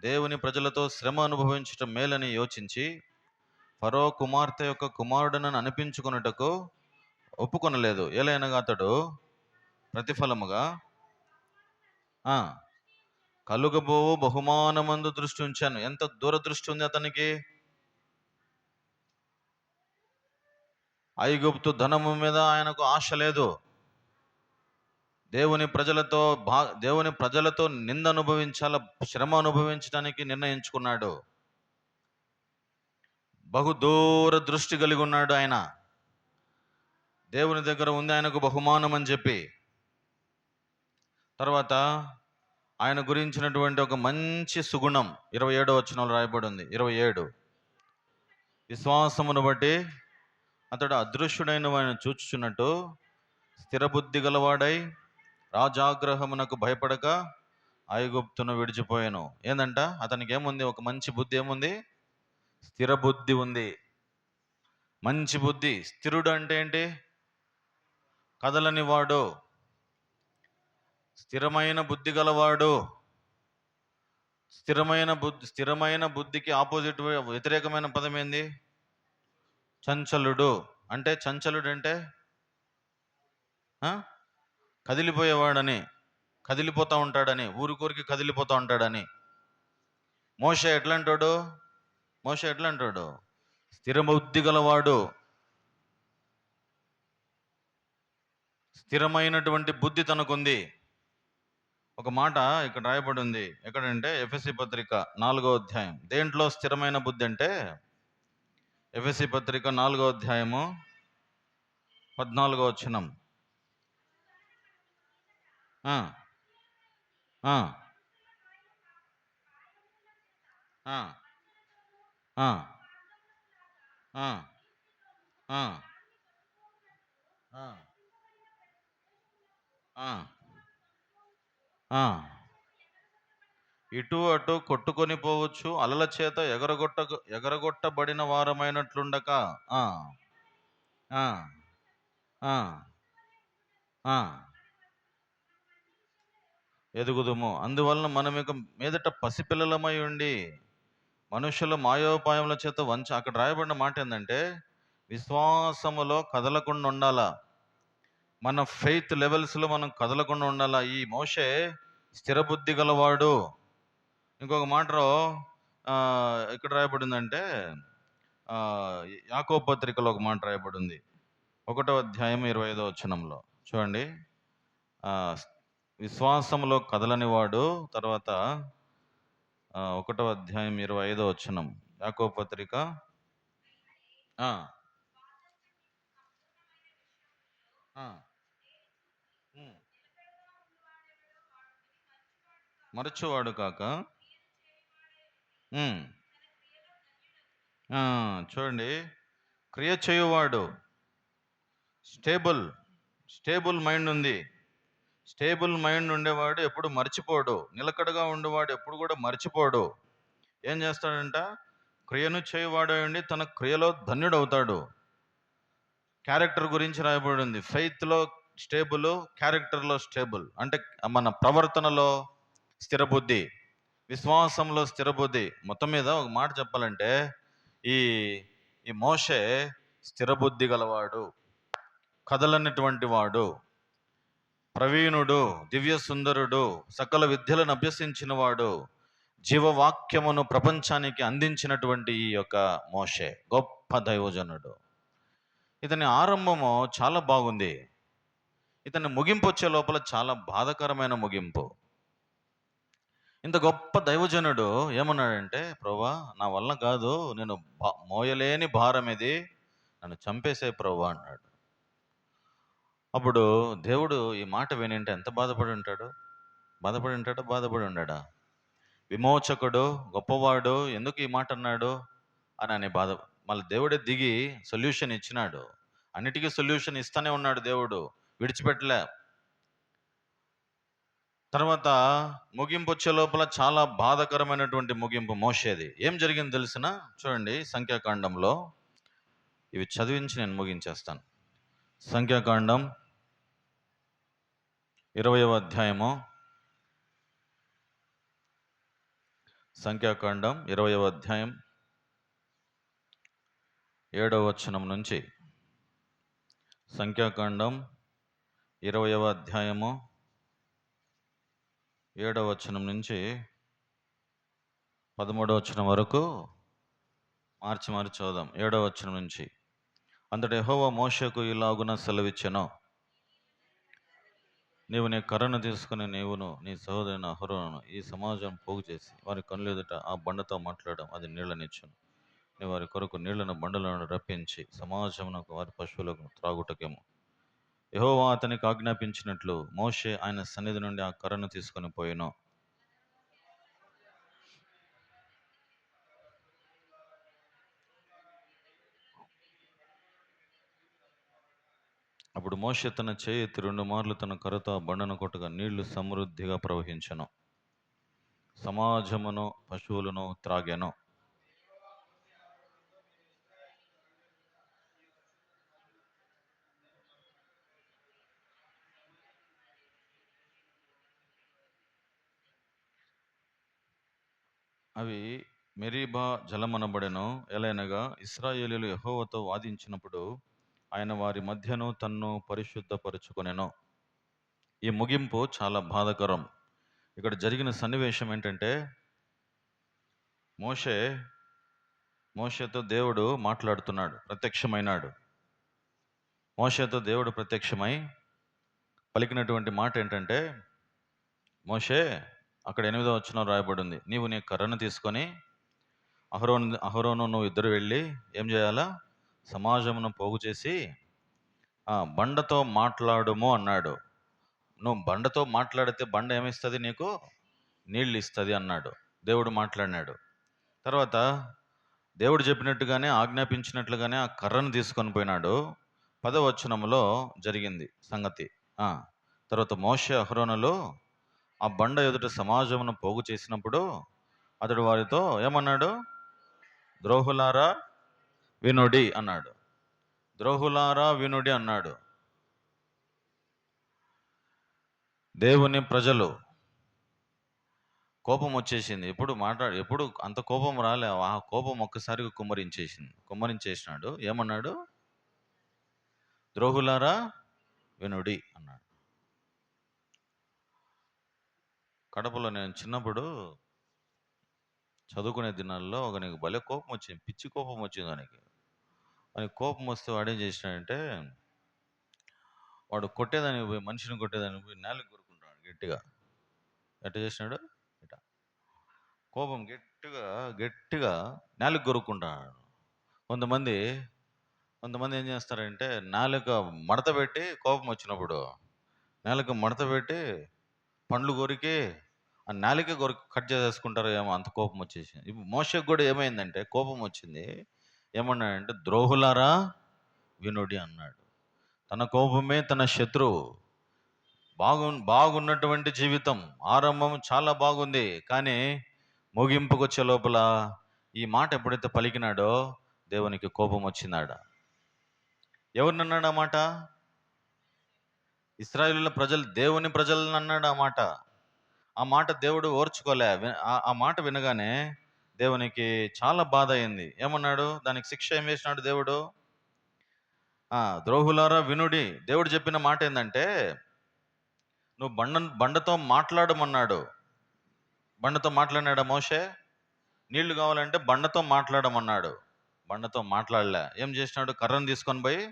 S1: దేవుని ప్రజలతో శ్రమ అనుభవించుట మేలని యోచించి ఫరో కుమార్తె యొక్క కుమారుడనని అనిపించుకున్నటకు ఒప్పుకొనలేదు. ఏలైనగా అతడు ప్రతిఫలముగా కలుగబోవు బహుమానమందు దృష్టి ఉంచాను. ఎంత దూరదృష్టి ఉంది అతనికి! ఐగుప్తు ధనము మీద ఆయనకు ఆశ లేదు. దేవుని ప్రజలతో నింద అనుభవించాల, శ్రమ అనుభవించడానికి నిర్ణయించుకున్నాడు. బహుదూర దృష్టి కలిగి ఉన్నాడు ఆయన. దేవుని దగ్గర ఉంది ఆయనకు బహుమానం అని చెప్పి. తర్వాత ఆయన గురించినటువంటి ఒక మంచి సుగుణం 27వ వచనంలో రాయబడి ఉంది. 27. విశ్వాసమును బట్టి అతడు అదృశ్యుడైన వాడిని చూచుచున్నట్టు స్థిరబుద్ధి గలవాడై రాజాగ్రహమునకు భయపడక ఐగుప్తును విడిచిపోయాను. ఏందంట? అతనికి ఏముంది? ఒక మంచి బుద్ధి. ఏముంది? స్థిర బుద్ధి ఉంది. మంచి బుద్ధి. స్థిరుడు అంటే ఏంటి? కదలని వాడు, స్థిరమైన బుద్ధి గలవాడు. స్థిరమైన బుద్ధికి ఆపోజిట్, వ్యతిరేకమైన పదం ఏంది? చంచలుడు. అంటే చంచలుడు అంటే కదిలిపోయేవాడని, కదిలిపోతూ ఉంటాడని, ఊరికూరికి కదిలిపోతూ ఉంటాడని. మోషే ఎట్లంటాడు? స్థిరబుద్ధి గలవాడు, స్థిరమైనటువంటి బుద్ధి తనకుంది. ఒక మాట ఇక్కడ రాయబడి ఉంది. ఎక్కడంటే ఎఫెసీ పత్రిక 4వ అధ్యాయం. దేంట్లో స్థిరమైన బుద్ధి అంటే ఎఫెసీ పత్రిక 4వ అధ్యాయము 14వ వచనం. ఇటు అటు కొట్టుకొని పోవచ్చు, అలల చేత ఎగరగొట్టబడిన వారమైనట్లుండక ఎదుగుదుము. అందువలన మనం ఇక మీదట పసిపిల్లలమై ఉండి మనుషుల మాయోపాయముల చేత అక్కడ రాయబడిన మాట ఏంటంటే విశ్వాసములో కదలకుండా ఉండాలా. మన ఫెయిత్ లెవెల్స్లో మనం కదలకుండా ఉండాలా. ఈ మోషే స్థిరబుద్ధి గలవాడు. ఇంకొక మాటలో ఇక్కడ రాయబడిందంటే యాకోబు పత్రికలో ఒక మాట రాయబడింది, 1వ అధ్యాయం 25వ వచనంలో చూడండి. విశ్వాసంలో కదలని వాడు, తర్వాత 1వ అధ్యాయం 25వ వచనం, యాకోబు పత్రిక. మరచువాడు కాక చూడండి, క్రియ చేయువాడు. స్టేబుల్ మైండ్ ఉంది. స్టేబుల్ మైండ్ ఉండేవాడు ఎప్పుడు మర్చిపోడు. నిలకడగా ఉండేవాడు ఎప్పుడు కూడా మర్చిపోడు. ఏం చేస్తాడంట? క్రియను చేయువాడు అండి తన క్రియలో ధన్యుడవుతాడు. క్యారెక్టర్ గురించి రాయబడి ఉంది. ఫెయిత్లో స్టేబుల్, క్యారెక్టర్లో స్టేబుల్. అంటే మన ప్రవర్తనలో స్థిరబుద్ధి, విశ్వాసంలో స్థిరబుద్ధి. మొత్తం మీద ఒక మాట చెప్పాలంటే ఈ మోషే స్థిరబుద్ధి గలవాడు, కదలనటువంటి వాడు, ప్రవీణుడు, దివ్య సుందరుడు, సకల విద్యలను అభ్యసించిన వాడు, జీవవాక్యమును ప్రపంచానికి అందించినటువంటి ఈ యొక్క మోషే గొప్ప దైవజనుడు. ఇతని ఆరంభము చాలా బాగుంది. ఇతని ముగింపు వచ్చే లోపల చాలా బాధాకరమైన ముగింపు. ఇంత గొప్ప దైవజనుడు ఏమన్నాడంటే, ప్రభువా నా వల్ల కాదు, నేను మోయలేని భారం ఇది, నన్ను చంపేసే ప్రభువా అన్నాడు. అప్పుడు దేవుడు ఈ మాట వినింటే ఎంత బాధపడి ఉంటాడు? బాధపడి ఉన్నాడా? విమోచకుడు, గొప్పవాడు, ఎందుకు ఈ మాట అన్నాడు అని బాధ. మళ్ళీ దేవుడే దిగి సొల్యూషన్ ఇచ్చినాడు. అన్నిటికీ సొల్యూషన్ ఇస్తూనే ఉన్నాడు దేవుడు, విడిచిపెట్టలే. తర్వాత ముగింపు వచ్చే లోపల చాలా బాధాకరమైనటువంటి ముగింపు మోషేది. ఏం జరిగింది తెలిసిన? చూడండి, సంఖ్యాకాండంలో ఇవి చదివించి నేను ముగించేస్తాను. సంఖ్యాకాండం 20వ అధ్యాయము, సంఖ్యాకాండం 20వ అధ్యాయం 7వ వచనం నుంచి, సంఖ్యాకాండం 20వ అధ్యాయము 7వ వచనం నుంచి 13వ వచనం వరకు మార్చి చూద్దాం. 7వ వచనం నుంచి, అంతటి యెహోవా మోషేకు ఇలాగున సెలవిచ్చెను, నీవు నీ కర్రను తీసుకుని నీవును నీ సహోదరుని అహరోనును ఈ సమాజం పోగు చేసి వారి కనులు ఎదుట ఆ బండతో మాట్లాడడం, అది నీళ్ళనిచ్చును. నీ వారి కొరకు నీళ్లను బండలను రప్పించి సమాజమునకు వారి పశువులకు త్రాగుటకేమో. యెహోవా అతనికి ఆజ్ఞాపించినట్లు మోషే ఆయన సన్నిధి నుండి ఆ కర్రను తీసుకొని పోయెను. అప్పుడు మోషే తన చేయి ఎత్తి 2 మార్లు తన కర్రతో ఆ బండను కొట్టగా నీళ్లు సమృద్ధిగా ప్రవహించెను, సమాజమును పశువులను త్రాగెను. అవి మెరీబా జలమనబడెను. ఎలైనగా ఇశ్రాయేలీయులు యెహోవాతో వాదించినప్పుడు ఆయన వారి మధ్యను తన్ను పరిశుద్ధపరుచుకొనెను. ఈ ముగింపు చాలా బాధాకరం. ఇక్కడ జరిగిన సన్నివేశం ఏంటంటే, మోషేతో దేవుడు మాట్లాడుతున్నాడు, ప్రత్యక్షమైనాడు. మోషేతో దేవుడు ప్రత్యక్షమై పలికినటువంటి మాట ఏంటంటే, మోషే, అక్కడ 8వ వచనం రాయబడి ఉంది, నీవు నీ కర్రను తీసుకొని అహరోను నువ్వు ఇద్దరు వెళ్ళి ఏం చేయాలా? సమాజమును పోగు చేసి బండతో మాట్లాడుము అన్నాడు. నువ్వు బండతో మాట్లాడితే బండ ఏమిస్తుంది? నీకు నీళ్ళు ఇస్తుంది అన్నాడు. దేవుడు మాట్లాడినాడు. తర్వాత దేవుడు చెప్పినట్టుగానే, ఆజ్ఞాపించినట్లుగానే ఆ కర్రను తీసుకొని పోయినాడు. 10వ వచనంలో జరిగింది సంగతి. తర్వాత మోషే అహరోనులు ఆ బండ ఎదుట సమాజమును పోగు చేసినప్పుడు అతడు వారితో ఏమన్నాడు? ద్రోహులారా వినుడి అన్నాడు. ద్రోహులారా వినుడి అన్నాడు. దేవుని ప్రజలు కోపం వచ్చేసింది. ఎప్పుడు అంత కోపం రాలే. ఆ కోపం ఒక్కసారిగా కుమ్మరించేసినాడు. ఏమన్నాడు? ద్రోహులారా వినుడి అన్నాడు. కడపలో నేను చిన్నప్పుడు చదువుకునే దినాల్లో ఒకనికి భలే కోపం వచ్చింది, పిచ్చి కోపం వచ్చింది వానికి కోపం వస్తే వాడేం చేసినాడంటే, వాడు కొట్టేదానికి పోయి, మనిషిని కొట్టేదానికి పోయి నేలకు కొరుకుంటాడు గట్టిగా. ఎట్ట చేసినాడు, ఇట కోపం గట్టిగా గట్టిగా నేలకు కొరుక్కుంటాడు. కొంతమంది కొంతమంది ఏం చేస్తారంటే, నాలుక మడత పెట్టి కోపం వచ్చినప్పుడు నాలుక మడత పెట్టి పండ్లు కొరికి ఆ నాలుకే కట్ చేసేసుకుంటారు ఏమో, అంత కోపం వచ్చేసి. ఇప్పుడు మోషకు కూడా ఏమైందంటే కోపం వచ్చింది. ఏమన్నాడంటే, ద్రోహులారా వినుడి అన్నాడు. తన కోపమే తన శత్రువు. బాగున్నటువంటి జీవితం, ఆరంభం చాలా బాగుంది, కానీ ముగింపుకు వచ్చే లోపల ఈ మాట ఎప్పుడైతే పలికినాడో దేవునికి కోపం వచ్చిందాడ. ఎవరినన్నాడు ఆ మాట? ఇశ్రాయేలుల ప్రజలు, దేవుని ప్రజలను అన్నాడు ఆ మాట. ఆ మాట దేవుడు ఓర్చుకోలే. ఆ మాట వినగానే దేవునికి చాలా బాధ అయింది. ఏమన్నాడు? దానికి శిక్ష ఏం వేసినాడు దేవుడు? ద్రోహులారా వినుడి. దేవుడు చెప్పిన మాట ఏంటంటే, నువ్వు బండతో మాట్లాడమన్నాడు. బండతో మాట్లాడినాడా మోషే? నీళ్లు కావాలంటే బండతో మాట్లాడమన్నాడు. బండతో మాట్లాడలే. ఏం చేసినాడు? కర్రను తీసుకొని పోయి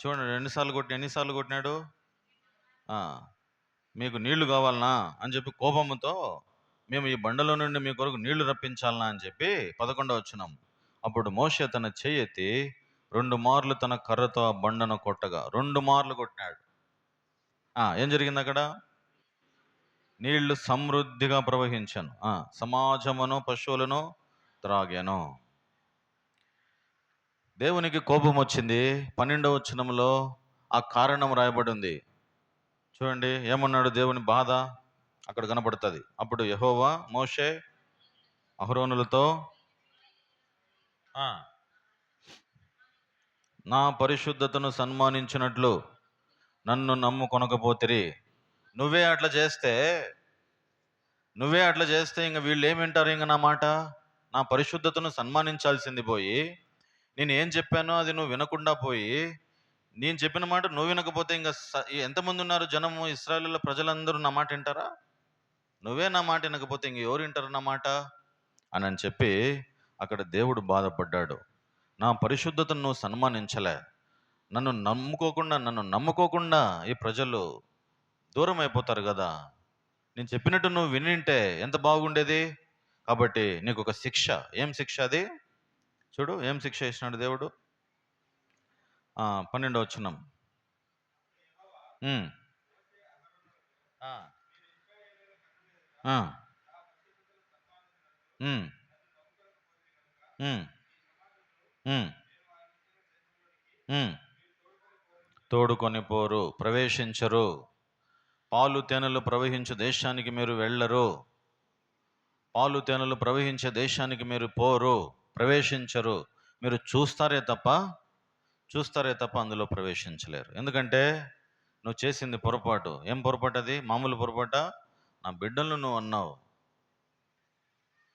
S1: చూడండి ఎన్నిసార్లు కొట్టినాడు. మీకు నీళ్లు కావాలనా అని చెప్పి కోపముతో, మేము ఈ బండలో నుండి మీ కొరకు నీళ్లు రప్పించాలనా అని చెప్పి 11వ వచనం. అప్పుడు మోషే తన చెయ్యి ఎత్తి 2 మార్లు తన కర్రతో ఆ బండను కొట్టగా, 2 మార్లు కొట్టినాడు. ఏం జరిగింది అక్కడ? నీళ్లు సమృద్ధిగా ప్రవహించాను. సమాజమును పశువులను త్రాగాను. దేవునికి కోపం వచ్చింది. 12వ వచనంలో ఆ కారణం రాయబడి ఉంది. చూడండి ఏమన్నాడు, దేవుని బాధ అక్కడ కనపడుతుంది. అప్పుడు యెహోవా మోషే అహరోనులతో, నా పరిశుద్ధతను సన్మానించినట్లు నన్ను నమ్ముకొనకపోతిరి. నువ్వే అట్లా చేస్తే ఇంక వీళ్ళు ఏమింటారు? ఇంక నా మాట, నా పరిశుద్ధతను సన్మానించాల్సింది పోయి, నేను ఏం చెప్పానో అది నువ్వు వినకుండా పోయి, నేను చెప్పిన మాట నువ్వు వినకపోతే ఇంకా ఎంతమంది ఉన్నారు జనము? ఇశ్రాయేలు ప్రజలందరూ నా మాట వింటారా? నువ్వే నా మాట వినకపోతే ఇంక ఎవరు వింటారు నా మాట అని చెప్పి అక్కడ దేవుడు బాధపడ్డాడు. నా పరిశుద్ధతను నువ్వు సన్మానించలే, నన్ను నమ్ముకోకుండా ఈ ప్రజలు దూరం అయిపోతారు కదా. నేను చెప్పినట్టు నువ్వు వినింటే ఎంత బాగుండేది. కాబట్టి నీకు ఒక శిక్ష. ఏం శిక్ష అది? చూడు ఏం శిక్ష ఇచ్చినాడు దేవుడు. 12వ వచనం. తోడుకొని పోరు, ప్రవేశించరు. పాలు తేనెలు ప్రవహించే దేశానికి మీరు వెళ్ళరు. పాలు తేనెలు ప్రవహించే దేశానికి మీరు పోరు, ప్రవేశించరు. మీరు చూస్తారే తప్ప అందులో ప్రవేశించలేరు. ఎందుకంటే నువ్వు చేసింది పొరపాటు. ఏం పొరపాటు అది? మామూలు పొరపాట? నా బిడ్డలను నువ్వు అన్నావు,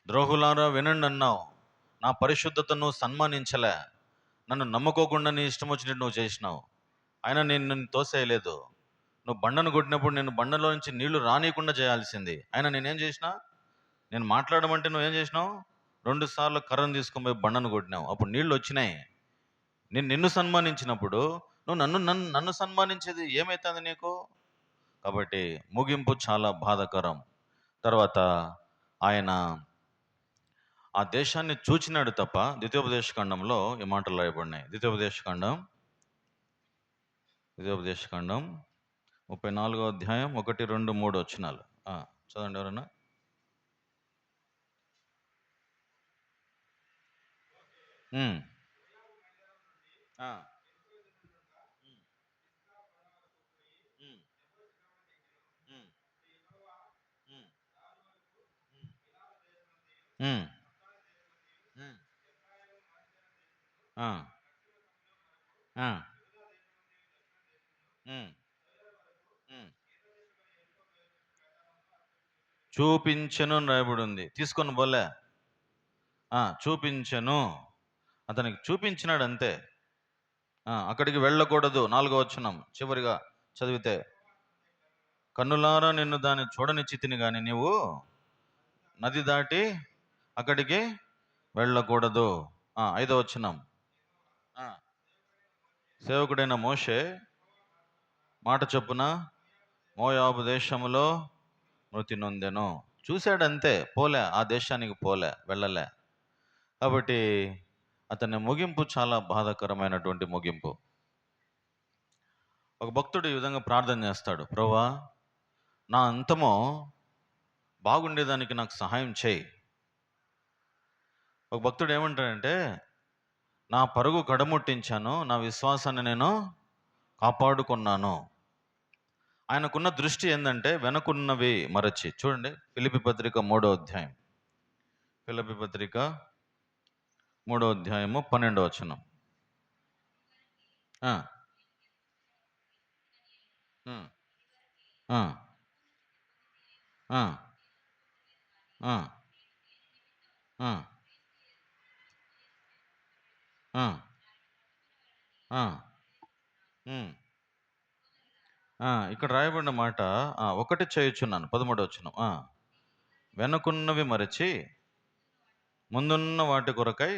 S1: ద్రోహులారా వినండి అన్నావు. నా పరిశుద్ధతను సన్మానించలే, నన్ను నమ్ముకోకుండా నీ ఇష్టం వచ్చినట్టు నువ్వు చేసినావు. అయినా నేను నిన్ను తోసేయలేదు. నువ్వు బండను కొట్టినప్పుడు నేను బండలో నుంచి నీళ్లు రానియకుండా చేయాల్సింది. అయినా నేనేం చేసినా? నేను మాట్లాడమంటే నువ్వేం చేసినావు? 2 సార్లు కర్రను తీసుకొని పోయి బండను కొట్టినావు. అప్పుడు నీళ్లు వచ్చినాయి. నేను నిన్ను సన్మానించినప్పుడు నువ్వు నన్ను సన్మానించేది ఏమవుతుంది నీకు? కాబట్టి ముగింపు చాలా బాధాకరం. తర్వాత ఆయన ఆ దేశాన్ని చూచినాడు తప్ప. ద్వితీయోపదేశకాండంలో ఈ మాటలు రాయబడినాయి. ద్వితీయోపదేశకాండం 34వ అధ్యాయం 1, 2, 3 వచనాలు చదవండి ఎవరన్నా. చూపించను రాయబడి ఉంది. తీసుకొని పోలే, చూపించను. అతనికి చూపించినాడు అంతే. అక్కడికి వెళ్ళకూడదు. 4వ వచనం చివరిగా చదివితే, కన్నులారా నిన్ను దాన్ని చూడనిచ్చితిని గాని నీవు నది దాటి అక్కడికి వెళ్ళకూడదు. 5వ వచనం, సేవకుడైన మోషే మాట చొప్పున మోయాబు దేశములో మృతి నొందెను. చూశాడంతే, పోలే, ఆ దేశానికి పోలే, వెళ్ళలే. కాబట్టి అతని ముగింపు చాలా బాధాకరమైనటువంటి ముగింపు. ఒక భక్తుడు ఈ విధంగా ప్రార్థన చేస్తాడు, ప్రభువా నా అంతమో బాగుండేదానికి నాకు సహాయం చేయి. ఒక భక్తుడు ఏమంటాడంటే, నా పరుగు కడముట్టించాను, నా విశ్వాసాన్ని నేను కాపాడుకున్నాను. ఆయనకున్న దృష్టి ఏంటంటే వెనకున్నవి మరచి. చూడండి, ఫిలిప్పీ పత్రిక 3వ అధ్యాయం, ఫిలిప్పీ పత్రిక 3వ అధ్యాయము 12వ వచనం. ఇక్కడ రాయబడిన మాట, ఒకటి చేయుచున్నాను, 13వ వచనం. వెనుకున్నవి మరచి ముందున్న వాటి కొరకై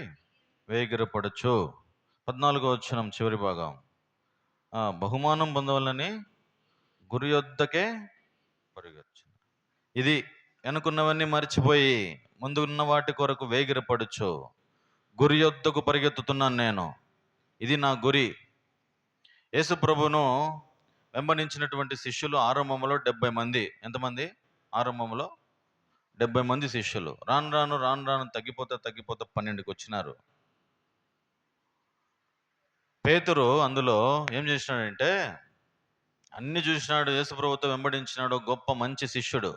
S1: వేగిరపడచ్చు. 14వ వచనం చివరి భాగం, బహుమానం పొందవాలని గురి యొద్దకే పరిగెచ్చు. ఇది వెనుకున్నవన్నీ మర్చిపోయి ముందు ఉన్న వాటి కొరకు వేగిరపడచ్చు. గురి యొద్దకు పరిగెత్తుతున్నాను నేను, ఇది నా గురి. యేసు ప్రభువును వెంబడించినటువంటి శిష్యులు ఆరంభంలో 70 మంది. ఎంతమంది? ఆరంభంలో 70 మంది శిష్యులు. రాను రాను తగ్గిపోతే 12కి వచ్చినారు. పేతురు అందులో ఏం చేసినాడంటే, అన్ని చూసినాడు, యేసు ప్రభువుతో వెంబడించినాడు, గొప్ప మంచి శిష్యుడు.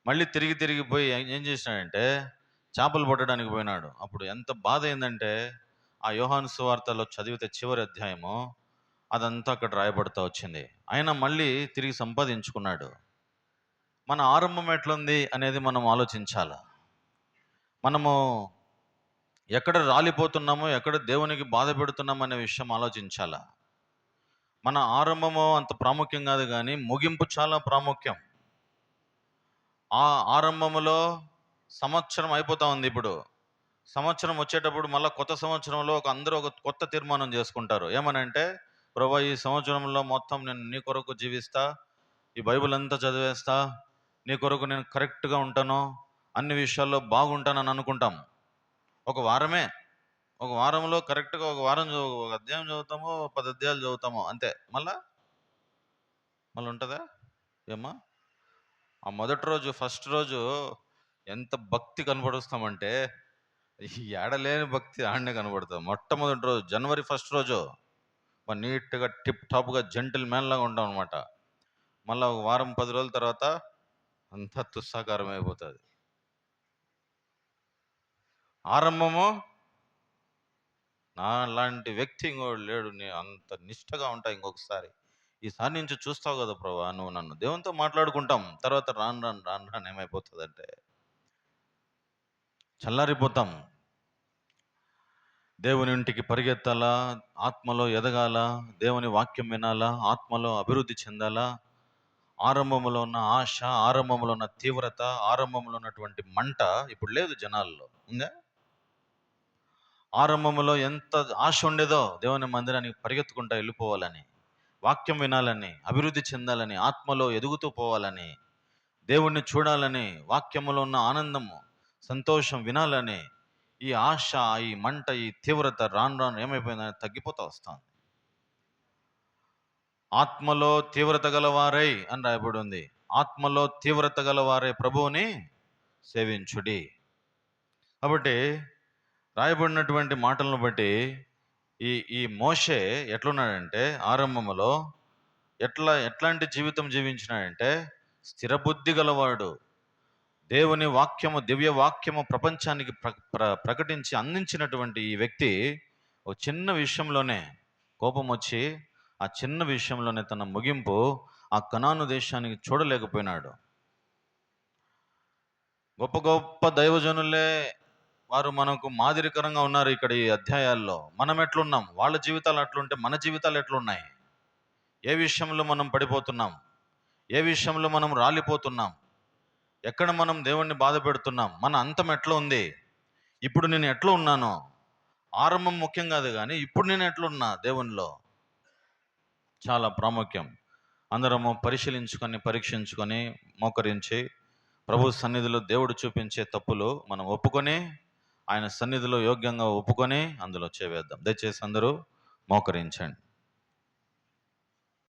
S1: మళ్ళీ తిరిగిపోయి ఏం చేసినాడంటే చేపలు పట్టడానికి పోయినాడు. అప్పుడు ఎంత బాధ అయిందంటే, ఆ యోహాను సువార్తలో చదివితే చివరి అధ్యాయము అదంతా అక్కడ రాయబడుతూ వచ్చింది. ఆయన మళ్ళీ తిరిగి సంపాదించుకున్నాడు. మన ఆరంభం ఎట్లుంది అనేది మనం ఆలోచించాలి. మనము ఎక్కడ రాలిపోతున్నామో, ఎక్కడ దేవునికి బాధ పెడుతున్నామో అనే విషయం ఆలోచించాల. మన ఆరంభము అంత ప్రాముఖ్యం కాదు, కానీ ముగింపు చాలా ప్రాముఖ్యం. ఆ ఆరంభములో సంవత్సరం అయిపోతా ఉంది. ఇప్పుడు సంవత్సరం వచ్చేటప్పుడు మళ్ళీ కొత్త సంవత్సరంలో అందరూ ఒక కొత్త తీర్మానం చేసుకుంటారు. ఏమనంటే, ప్రభా ఈ సంవత్సరంలో మొత్తం నేను నీ కొరకు జీవిస్తా, ఈ బైబిల్ అంతా చదివేస్తా, నీ కొరకు నేను కరెక్ట్గా ఉంటాను, అన్ని విషయాల్లో బాగుంటానని అనుకుంటాం. ఒక వారంలో కరెక్ట్గా ఒక అధ్యాయం చదువుతాము, 10 అధ్యాయాలు చదువుతాము, అంతే. మళ్ళీ ఉంటుందా ఏమ్మా? ఆ మొదటి రోజు, ఫస్ట్ రోజు ఎంత భక్తి కనబడుస్తామంటే, ఏడలేని భక్తి ఆడనే కనబడతాం. మొట్టమొదటి రోజు జనవరి 1 రోజు నీట్గా టిప్ టాప్గా జెంటిల్ మ్యాన్ లాగా ఉంటాం అనమాట. మళ్ళీ ఒక వారం 10 రోజుల తర్వాత అంతా తుస్సాకారం అయిపోతుంది. ఆరంభము నా లాంటి వ్యక్తి ఇంకోటి లేడు, నేను అంత నిష్టగా ఉంటా. ఇంకొకసారి ఈసారి నుంచి చూస్తావు కదా ప్రభా, నువ్వు నన్ను. దేవునితో మాట్లాడుకుంటాం. తర్వాత రాను ఏమైపోతుందంటే చల్లారిపోతాం. దేవుని ఇంటికి పరిగెత్తాలా, ఆత్మలో ఎదగాల, దేవుని వాక్యం వినాలా, ఆత్మలో అభివృద్ధి చెందాలా. ఆరంభంలో ఉన్న ఆశ, ఆరంభంలో ఉన్న తీవ్రత, ఆరంభంలో ఉన్నటువంటి మంట ఇప్పుడు లేదు జనాల్లో. ఉందా? ఆరంభంలో ఎంత ఆశ ఉండేదో దేవుని మందిరానికి పరిగెత్తుకుంటా వెళ్ళిపోవాలని, వాక్యం వినాలని, అభివృద్ధి చెందాలని, ఆత్మలో ఎదుగుతూ పోవాలని, దేవుణ్ణి చూడాలని, వాక్యములో ఉన్న ఆనందము, సంతోషం వినాలని, ఈ ఆశ, ఈ మంట, ఈ తీవ్రత రాను ఏమైపోయిందని తగ్గిపోతా వస్తుంది. ఆత్మలో తీవ్రత గలవారై అని రాయబడి ఉంది. ఆత్మలో తీవ్రత గలవారై ప్రభువుని సేవించుడి. కాబట్టి రాయబడినటువంటి మాటలను బట్టి ఈ మోషే ఎట్లున్నాడంటే, ఆరంభంలో ఎట్లాంటి జీవితం జీవించినాడంటే, స్థిరబుద్ధి గలవాడు. దేవుని వాక్యము, దివ్య వాక్యము ప్రపంచానికి ప్రకటించి అందించినటువంటి ఈ వ్యక్తి ఒక చిన్న విషయంలోనే కోపం వచ్చి, ఆ చిన్న విషయంలోనే తన ముగింపు ఆ కనాను దేశానికి చూడలేకపోయినాడు. గొప్ప గొప్ప దైవజనులే వారు మనకు మాదిరికరంగా ఉన్నారు ఇక్కడ ఈ అధ్యాయాల్లో. మనం ఎట్లున్నాం, వాళ్ళ జీవితాలు అట్లుంటే మన జీవితాలు ఎట్లున్నాయి? ఏ విషయంలో మనం పడిపోతున్నాం? ఏ విషయంలో మనం రాలిపోతున్నాం? ఎక్కడ మనం దేవుణ్ణి బాధ పెడుతున్నాం? మన అంతం ఎట్లా ఉంది? ఇప్పుడు నేను ఎట్లా ఉన్నాను? ఆరంభం ముఖ్యం కాదు, కానీ ఇప్పుడు నేను ఎట్లున్నా దేవునిలో చాలా ప్రాముఖ్యం. అందరము పరిశీలించుకొని పరీక్షించుకొని మోకరించి ప్రభు సన్నిధిలో దేవుడు చూపించే తప్పులు మనం ఒప్పుకొని ఆయన సన్నిధిలో యోగ్యంగా ఒప్పుకొని అందులో చేవేద్దాం. దయచేసి అందరూ మోకరించండి.